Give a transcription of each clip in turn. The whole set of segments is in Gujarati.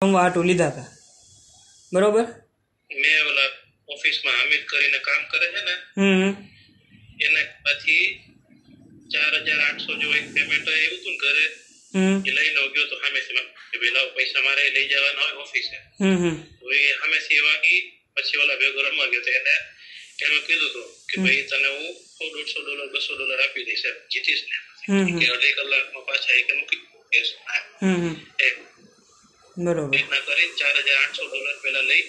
આટું લીધા હતા બરોબર. મેં ઓલા ઓફિસમાં હામિદ કરીને કામ કરે છે ને એને પછી 4800 જેવું એક પેમેન્ટ આવ્યું હતું ઘરે એ લઈને ગયો તો સામેથી કે ભાઈ લાવ પૈસા મારે લઈ જવાના હોય ઓફિસે. તો એ સામેથી વાગી પછી ઓલા ભેગો રમવા ગયો તો એને કીધું હતું કે ભાઈ તને હું $100 $200 આપી દઈશ જીતીશ ને કે અડધી કલાકમાં પાછા એ કે મૂકી દેશ બરોબર. રીતના કરી $4800 પેલા લઈ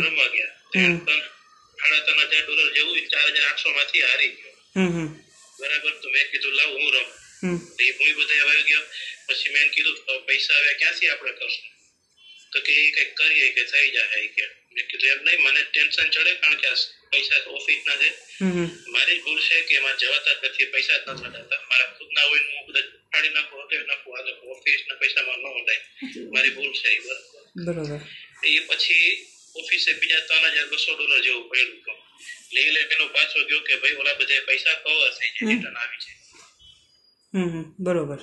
રમવા ગયા. $3,500 જેવું 4800 માંથી હારી ગયો બરાબર. તો મેં કીધું લાવ હું રમ. એ હું બધા આવી ગયો. પછી મેં કીધું પૈસા હવે ક્યાંથી આપણે કરશું તો કે કઈક કરીએ કે થઈ જાય કે. મેં કીધું એમ નહીં મને ટેન્શન ચડે કારણ કે પૈસા ઓફિસ ના છે મારી ભૂલ છે કે એમાં જવાતા જ નથી પૈસા જ નથી થતા મારા ખુદના હોય હું બધા ફાડી નાખું હોટેલ નાખું આ ઓફિસ ના પૈસામાં ન થાય મારી ભૂલ છે બરાબર. એ પછી ઓફિસે બીજા $3,200 જેવું પડ્યું હતું લઈ લે એનો પાછો ગયો કે ભાઈ ઓલા બધા પૈસા કવર થઈ જાય રિટર્ન આવી છે. બરોબર.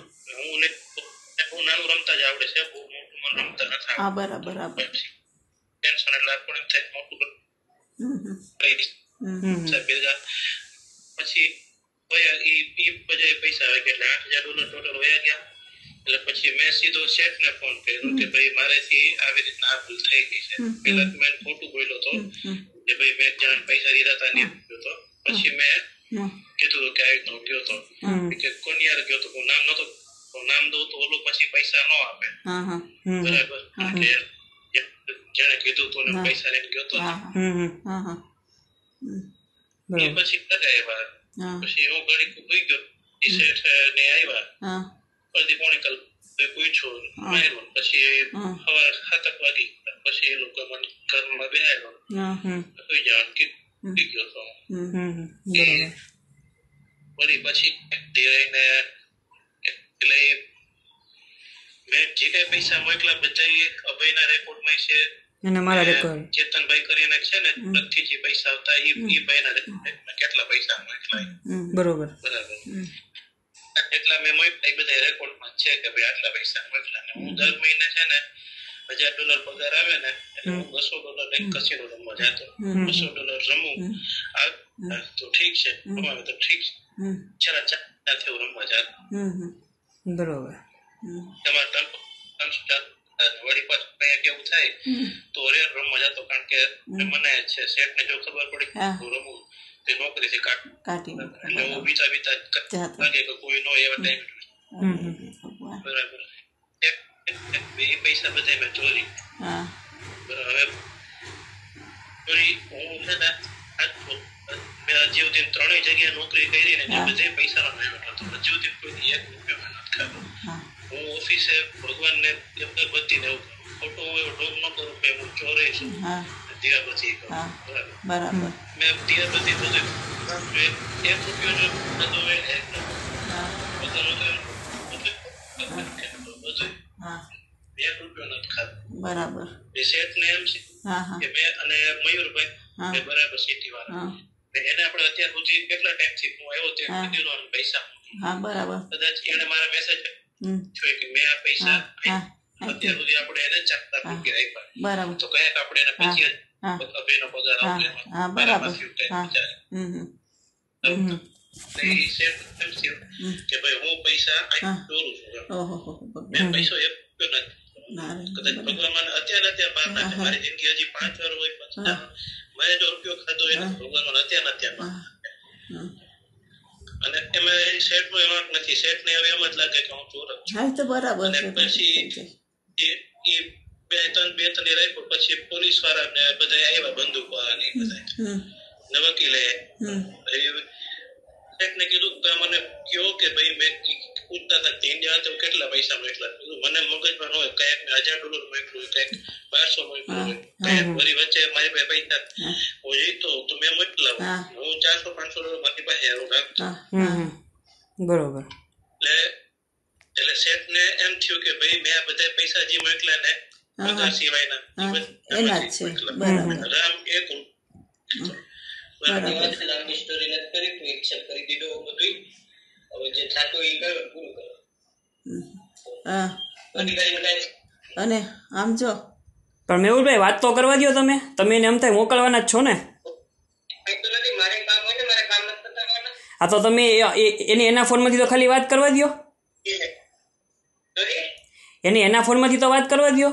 હું નાનું રમતા જ આવડે છે બહુ મોટું મને રમતા નથી. હા બરાબર. ટેન્શન એટલે આપણને થાય મોટું પછી પૈસા આવે એટલે $8,000 ટોટલ વયા ગયા. એટલે પછી મેં સીધો શેઠ ને ફોન કર્યો કે ભાઈ મારેથી આવી રીતના આ ભૂલ થઈ ગઈ છે. પેલા મેં ખોટું બોલ્યો હતો કે ભાઈ મેં જણ પૈસા દીધા હતા નહીં હતો. પછી મેં કીધું કે આવી રીતનો ગયો હતો કે કોની યાર ગયો તો નામ નતો નામ દઉં તો ઓલો પછી પૈસા ન આપે બરાબર. જેને કીધું તો પૈસા લઈને ગયો તો એ પછી ઘરે આવ્યા. પછી હું ઘડી ઉભી ગયો શેઠ ને આવ્યા અડધી પોણી કલાક પૂછ્યું માર્યું. પછી સવારે 7 વાગી પછી એ લોકો મને ઘરમાં બેહાડ્યો સુઈ જવાનું કીધું ગયો તો વળી પછી ધીરેને એટલે મેં જે કઈ પૈસા મોકલા બધા અભયના રેકોર્ડમાં છે અને મારા રેકોર્ડ ચેતનભાઈ કરીને છે ને પ્રતિ જે પૈસા આવતા એ ભાઈના રેકોર્ડ કેટલા પૈસા મોકલા બરોબર બરાબર. એટલા મેં મોકલા એ બધા રેકોર્ડમાં છે કે ભાઈ આટલા પૈસા મોકલા. ને હું દર મહિને છે ને $1,000 પગાર આવે ને એટલે હું $200 લઈને કસીનો રમવા જતો. $200 રમું તો ઠીક છે રમાવે તો ઠીક છે ચાથી હું રમવા જતો બરોબર. તમારે વળી પાછું કઈ કેવું થાય તો રેર રમવા જતો કારણ કે મને છે શેઠ ને જો ખબર પડી હું રમું તે નોકરીથી કાઢી એટલે હું બીતા લાગે કે કોઈ નો એવા ટાઈમ બરાબર. એ પૈસા બધા મેં ચોરી બરાબર. ચોરી હું છે ને મેં હજી સુધી 3 જગ્યાએ નોકરી કરી ને બધે પૈસા નો વહીવટ હતો. હજી સુધી કોઈ $1 મહેનત ખાધો. હું ઓફિસે ભગવાન ને બધી ને ખોટો એવો ઢોંગ ન કરું કે હું ચોરી છું દિયાબતી કરું બરાબર. મેં દિયાબતી બધું $1 જો નતો $1 નથી ખાધો બરાબર. શેઠ ને એમ છે કે મેં અને મયુરભાઈ બરાબર સિટી વાળા એને આપણે અત્યાર સુધી કેટલા ટાઈમ થી હું આવ્યો ત્યાં કીધું પૈસા બરાબર. કદાચ એને મારા મેસેજ જોઈ કે મેં આ પૈસા અત્યાર સુધી આપણે એને ચાકતા મૂકી રાખ્યા બરાબર. તો કયા આપણે એને પછી અભયનો પગાર આવશે બરાબર કે ભાઈ હું પૈસા દોરું છું મેં પૈસો એક નથી કદાચ ભગવાન મને અત્યારે બહાર નાખે મારી જિંદગી હજી 5 વાર હોય પછી મેં જો રૂપિયો ખાધો એને ભગવાન મને અત્યારે બહાર અને એમાં શેઠ નો એમાં નથી. શેઠ ને હવે એમ જ લાગે કે હું ચોર જ છું. તો બરાબર. પછી એ 2-3 રાખ્યો પછી પોલીસ વાળા ને બધા આવ્યા બંદૂક વાળા ને બધા ને વકીલે શેઠ ને કીધું કે મને કયો કે ભાઈ મેં પૂછતા હતા ઇન્ડિયા તો કેટલા પૈસા મોકલા મને મગજમાં ન હોય કઈક મેં $1,000 મોકલું કઈક 1200 મોકલું કઈક વળી વચ્ચે મારી પાસે પૈસા હોય તો મેં મોકલાવું હું $400-500 મારી પાસે રાખતો બરોબર. એટલે શેઠ ને એમ થયું કે ભાઈ મેં આ બધા પૈસા જે મોકલા ને પગાર સિવાયના રામ એક લાંબી સ્ટોરી નથી કરી તું એક્સેપ્ટ કરી દીધો બધું. હવે જે થતું એ પૂરું કરો. અને આમ જો પણ મેહુલભાઈ વાત તો કરવા દો તમે એને એમ થાય મોકલવાના જ છો ને. હા તો તમે એના ફોનમાંથી તો ખાલી વાત કરવા દો. એના ફોનમાંથી તો વાત કરવા દો.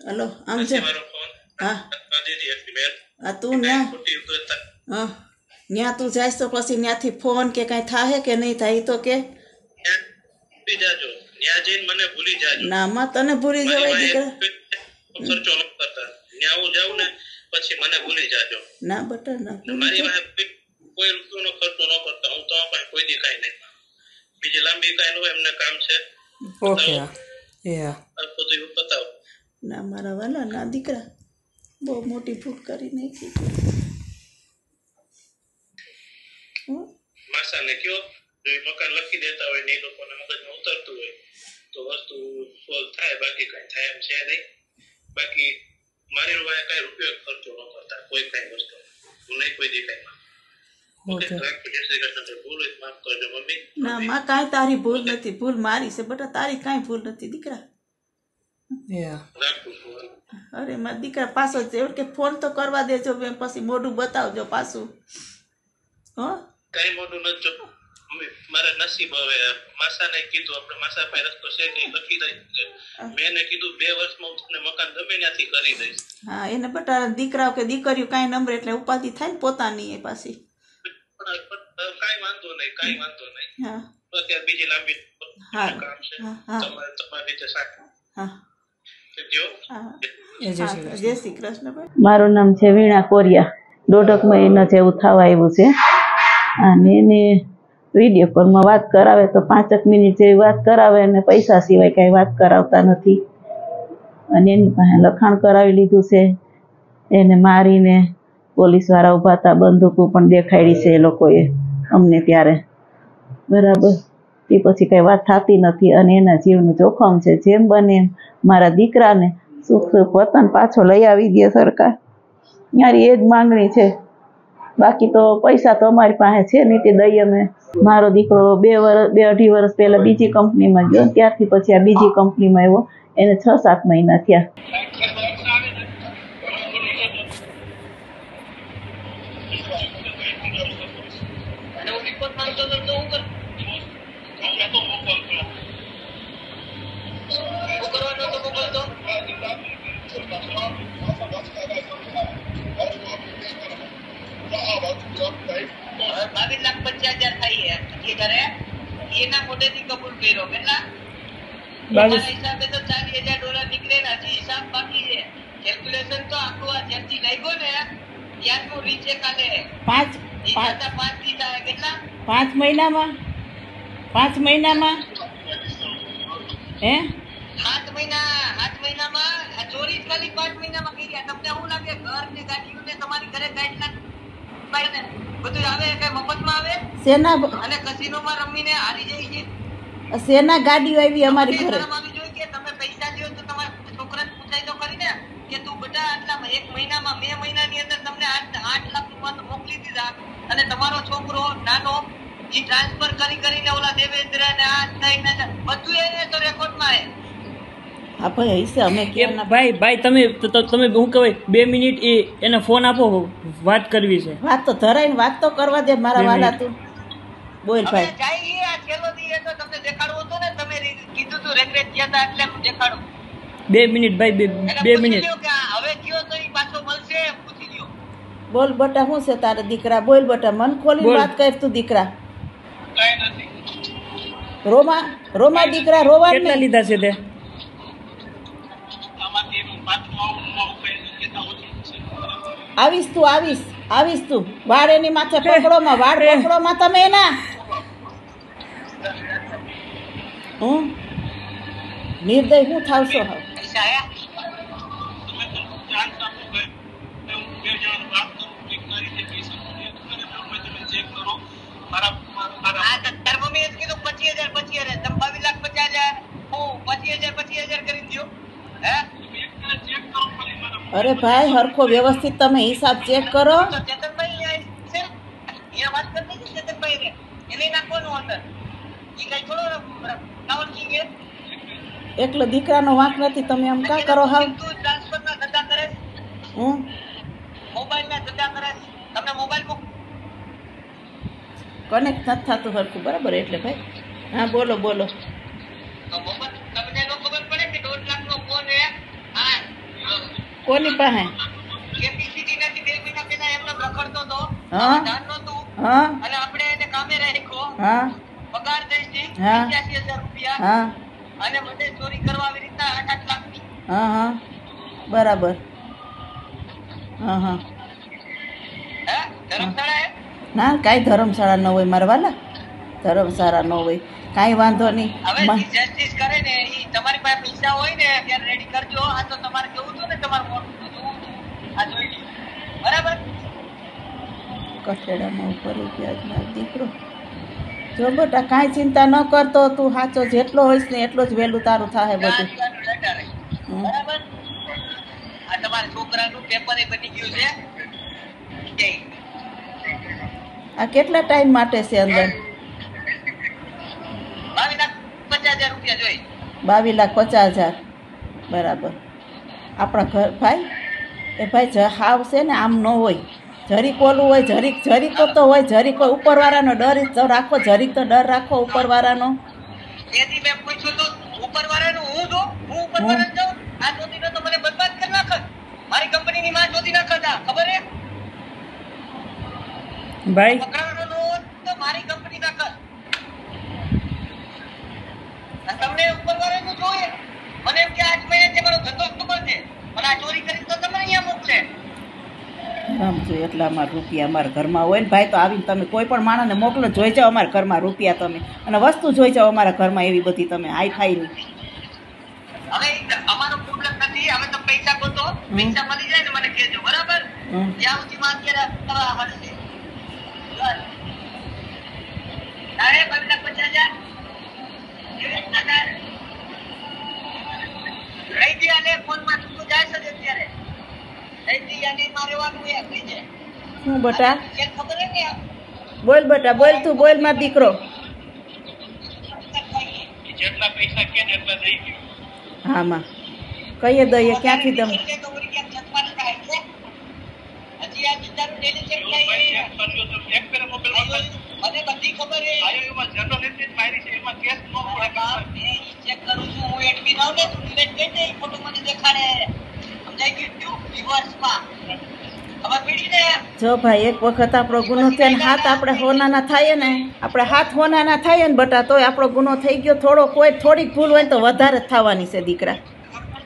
હલો આમ છે. હા હા તું ન્યા હા ન્યા તું જાય તો પછી ત્યાંથી ફોન કે કાંઈ થાય કે નહીં થાય તો કે ના માં તને ભૂલી જવાય દીકરા. ખર્ચો ન કરતા ત્યાં હું જાઉં ને પછી મને ભૂલી જાજો. ના બટા ના મારી પાસે કોઈ રૂપિયાનો ખર્ચો ન કરતા હું તો પાસે કોઈ દી કાંઈ નહીં. બીજી લાંબી કાંઈ ન હોય એમને કામ છે. ઓકે બધું બતાવો. ના મારા વાલા ના દીકરા બહુ મોટી ભૂલ કરી નાખી. માસાને કયો જો મકાન લખી દેતા હોય ને એ લોકોને મગજમાં ઉતરતું હોય તો વસ્તુ સોલ્વ થાય. બાકી કાંઈ થાય એમ છે નહીં. બાકી મારી વાય કાંઈ રૂપિયો ખર્ચો ન કરતા કોઈ કાંઈ વસ્તુ હું નહીં કોઈ દી કાંઈ ના માં કાંઈ તારી ભૂલ નથી. ભૂલ મારી છે બટા તારી કાંઈ ભૂલ નથી દીકરા. અરે મારા દીકરા પાછો જ કે ફોન તો કરવા દેજો બેન પછી મોઢું બતાવજો પાછું. હો કઈ મોઢું નથી જો મારા નસીબ. હવે માસાને કીધું આપણે માસા પાસે રસ્તો છે કે લખી દઈ. મેં કીધું 2 વર્ષમાં હું તમને મકાન ગમે ત્યાંથી કરી દઈશ. હા એને બટા દીકરાઓ કે દીકરીઓ કાંઈ નંબર એટલે ઉપાધિ થાય ને પોતાની એ પાછી. કાંઈ વાંધો નહીં. હા અત્યારે બીજી લાંબી કામ છે તમારી રીતે સાચું. હા જય શ્રી કૃષ્ણ. મારું નામ છે વીણા કોરિયા. 1.5 મહિના જેવું થવા આવ્યું છે અને એને વિડીયો કોલમાં વાત કરાવે તો 5 મિનિટ જેવી વાત કરાવે અને પૈસા સિવાય કાંઈ વાત કરાવતા નથી. અને એની પાસે લખાણ કરાવી લીધું છે. એને મારીને પોલીસવાળા ઊભા હતા, બંદૂકો પણ દેખાડી છે એ લોકોએ અમને ત્યારે. બરાબર એ પછી કાંઈ વાત થતી નથી અને એના જીવનું જોખમ છે. જેમ બને એમ મારા દીકરાને સુખ વતન પાછો લઈ આવી દે સરકાર. મારી એ જ માંગણી છે. બાકી તો પૈસા તો અમારી પાસે છે નહીં તે દઈ અમે. મારો દીકરો 2-2.5 વર્ષ પહેલાં બીજી કંપનીમાં ગયો ત્યારથી પછી આ બીજી કંપનીમાં આવ્યો. એને 6-7 મહિના થયા. એના મોઢેથી કબૂલ કર્યો કેટલા હિસાબે તો $40,000 નીકળે ને હજી હિસાબ બાકી છે. કેલ્ક્યુલેશન તો આખું આ જેમથી લાગ્યો ને ત્યારનું રીચેક આલે 5 દી થાય કેટલા 5 મહિનામાં 5 મહિનામાં હે 7 મહિનામાં ચોરી ખાલી 5 મહિનામાં કરી ગયા. તમને શું લાગે ઘર ને ગાડીઓને તમારી ઘરે ગાડી બધું આવે કઈ મફતમાં આવે સેના અને કસિનોમાં રમીને હારી જાય છે. સેના ગાડીઓ આવી અમારી ઘરે આવી જોઈએ કે તમે પૈસા લ્યો તો તમારા છોકરાને પૂછાય તો ખરી ને કે તું બેટા આટલા 1 મહિનામાં 2 મહિનાની અંદર તમને 8 લાખ રૂપિયા મોકલી દીધા અને તમારો છોકરો નાનો એ ટ્રાન્સફર કરીને ઓલા દેવેન્દ્ર ને આ થઈને બધું એને તો રેકોર્ડમાં હા ભાઈ હશે અમે કેમ ના ભાઈ તમે શું કહેવાય 2 મિનિટ એને ફોન આપો વાત કરવી છે. વાત તો ધરાઈને વાત તો કરવા દે મારા વાલા. તું બોલ ભાઈ. જાય આ છેલ્લો દી એ તો તમને દેખાડવો હતો ને તમે કીધું તું રેગ્રેટ થયા હતા એટલે દેખાડો. 2 મિનિટ ભાઈ 2 મિનિટ હવે કયો તો ઈ પાછો મળશે પૂછી લ્યો. બોલ બટા શું છે તારા દીકરા? બોલ બટા મન ખોલી વાત કર તું દીકરા. કઈ નથી રોમા દીકરા રોવા કેટલા લીધા છે તે? આવીશ તું વાળ એની માથે પકડોમાં વાળ પકડોમાં તમે એના નિર્દય શું થાવશો હવે? અરે ભાઈ હરખો વ્યવસ્થિત તમે હિસાબ ચેક કરો. એકલો દીકરાનો વાંક નથી. તમે આમ કા કરો હાવ? તું ટ્રાન્સફરના ધંધા કરે, હું મોબાઈલના ધંધા કરે, તમને મોબાઈલ કનેક્ટ નથી થતું સરખું બરાબર એટલે ભાઈ. હા બોલો બોલો. તમને નો ખબર પડે કે 1.5 લાખનો ફોન હે કોની પાસે? કેપેસિટી નથી 2 મહિના પહેલા એમને રખડતો તો હા ધ્યાન નહોતું હા અને આપણે એને કામે રાખ્યો, હા પગાર દઈશી હા. 85,000 રૂપિયા હા અને મને ચોરી કરવા આવી રીતના 8 લાખની. હા હા બરાબર. હા હા હે ધર્મશાળા હે ના કાંઈ ધર્મશાળા ન હોય મારા વાલા, ધર્મશાળા ન હોય, કાંઈ વાંધો નહીં. હવે જસ્ટિસ કરે ને ઈ તમારી પાસે પૈસા હોય ને ત્યારે રેડી કરજો. આ તો તમારે કેવું હતું ને તમારું મોટું જોવું હતું, આ જોઈ લીધું બરાબર. કઠેડામાં ઉપર ગયા દીકરો. જો બેટા કાંઈ ચિંતા ન કરતો, તું સાચો જેટલો હોઈશ ને એટલો જ વહેલું તારું થાય બધું. બરાબર. આ તમારા છોકરાનું પેપર બની ગયું છે. જય. આ કેટલા ટાઈમ માટે છે અંદર? 22,50,000 રૂપિયા જોઈ. 22,50,000 બરાબર. આપણા ઘર ભાઈ એ ભાઈ હાવ છે ને આમ ન હોય, જરીક ઓલું હોય, જરીક જરીક તો હોય, જરીક હોય. ઉપરવાળાનો ડર તો રાખો, જરીક તો ડર રાખો ઉપરવાળાનો. તેથી મેં પૂછ્યું તો ઉપરવાળાનું હું જો હું ઉપરવાળાને જાઉં આ ચોથીનો તો મને બરબાદ કરી નાખત. મારી કંપનીની માં ચોથી નાખત. આ ખબર હે ભાઈ પકડાવાનો હોત તો મારી કંપની નાખત. તમને ઉપરવાળાનું જોઈએ. મને એમ કે 8 મહિના છે મારો ધંધો ખબર છે, મને આ ચોરી કરી તો તમને અહીંયા મોકલે. સમજો એટલે અમારા રૂપિયા અમારા ઘરમાં હોય ને ભાઈ, તો આવીને તમે કોઈ પણ માણસને મોકલો, જોઈ જાઓ અમારા ઘરમાં રૂપિયા તમે, અને વસ્તુ જોઈ જાઓ અમારા ઘરમાં એવી બધી તમે હાઈફાઈની. હવે અમારો પ્રોબ્લેમ નથી. હવે તો પૈસા ગોતો, પૈસા મળી જાય ને મને કહેજો બરાબર. જ્યાં સુધીમાં અત્યારે કરવા મળશે. તારે 22,50,000 રહી ગયા ને ફોનમાં તું જાય છે અત્યારે રહી ગયા ને મારે વાનું એ થઈ જાય. શું બેટા ખબર હે ને બોલ બેટા બોલ, તું બોલ મારો દીકરો. જેટલા પૈસા કે ને એટલા દઈ ગયો. હા માં કહીએ દઈએ ક્યાંથી તમે હજી આ બિચારું ડેલી ચેક થાય એક પેરે મોબાઈલ મને બધી ખબર હે. એમાં જનરલ એન્ટ્રી મારી છે, એમાં કેસ નો ચેક કરું છું હું. એડમિન આવ ને તું ડિલીટ કરી દે, ફોટો મને દેખાડે. સમજાઈ ગયું રિવર્સમાં ખબર પડી ને. જો ભાઈ એક વખત આપણો ગુનો થયો ને હાથ આપણે હોનાના થાય ને, આપણે હાથ હોનાના થાય ને બટા, તોય આપણો ગુનો થઈ ગયો. થોડીક ભૂલ હોય ને તો વધારે જ થવાની છે દીકરા.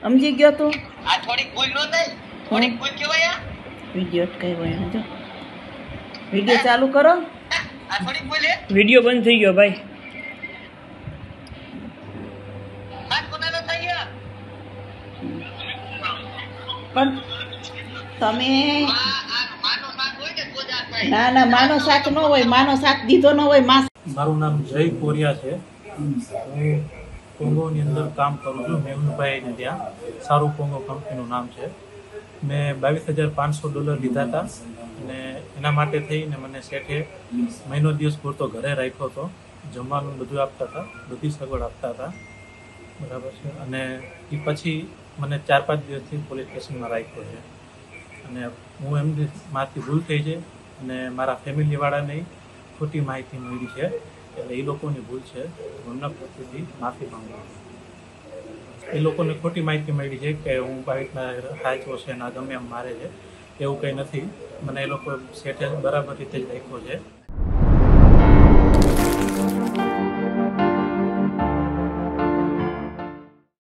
સમજી ગયો તું? આ થોડીક ભૂલ નો થાય, થોડીક ભૂલ કેવાય. વિડીયો કઈ હોય જો વિડીયો ચાલુ કરો. આ થોડીક ભૂલ હે. વિડીયો બંધ થઈ ગયો ભાઈ. હાથ કોનાનો થઈ ગયા પણ તમે માનો સાથ હોય ને તો જ આ થાય. ના ના માનો સાથ ન હોય, માનો સાથ દીધો ન હોય. મારું નામ જય કોરિયા છે. હું કોંગોની અંદર કામ કરું છું. મેહુલભાઈને ત્યાં સારું કોંગો કંપનીનું નામ છે. મેં $22,500 લીધા હતા અને એના માટે થઈને મને શેઠે મહિનો દિવસ પૂરતો ઘરે રાખ્યો હતો. જમવાનું બધું આપતા હતા, બધી સગવડ આપતા હતા બરાબર છે. અને એ પછી મને 4-5 દિવસથી પોલીસ સ્ટેશનમાં રાખ્યો છે. અને હું એમની માથી ભૂલ થઈ છે અને મારા ફેમિલીવાળાને ખોટી માહિતી મળી છે, એટલે એ લોકોની ભૂલ છે. એમના પ્રત્યેથી માફી માંગુ છું. એ લોકોને ખોટી માહિતી મળી છે કે હું બાઇકના હાચવો છે ના ગમે એમ મારે છે, એવું કંઈ નથી. મને એ લોકો શેઠે બરાબર રીતે જ રાખ્યો છે.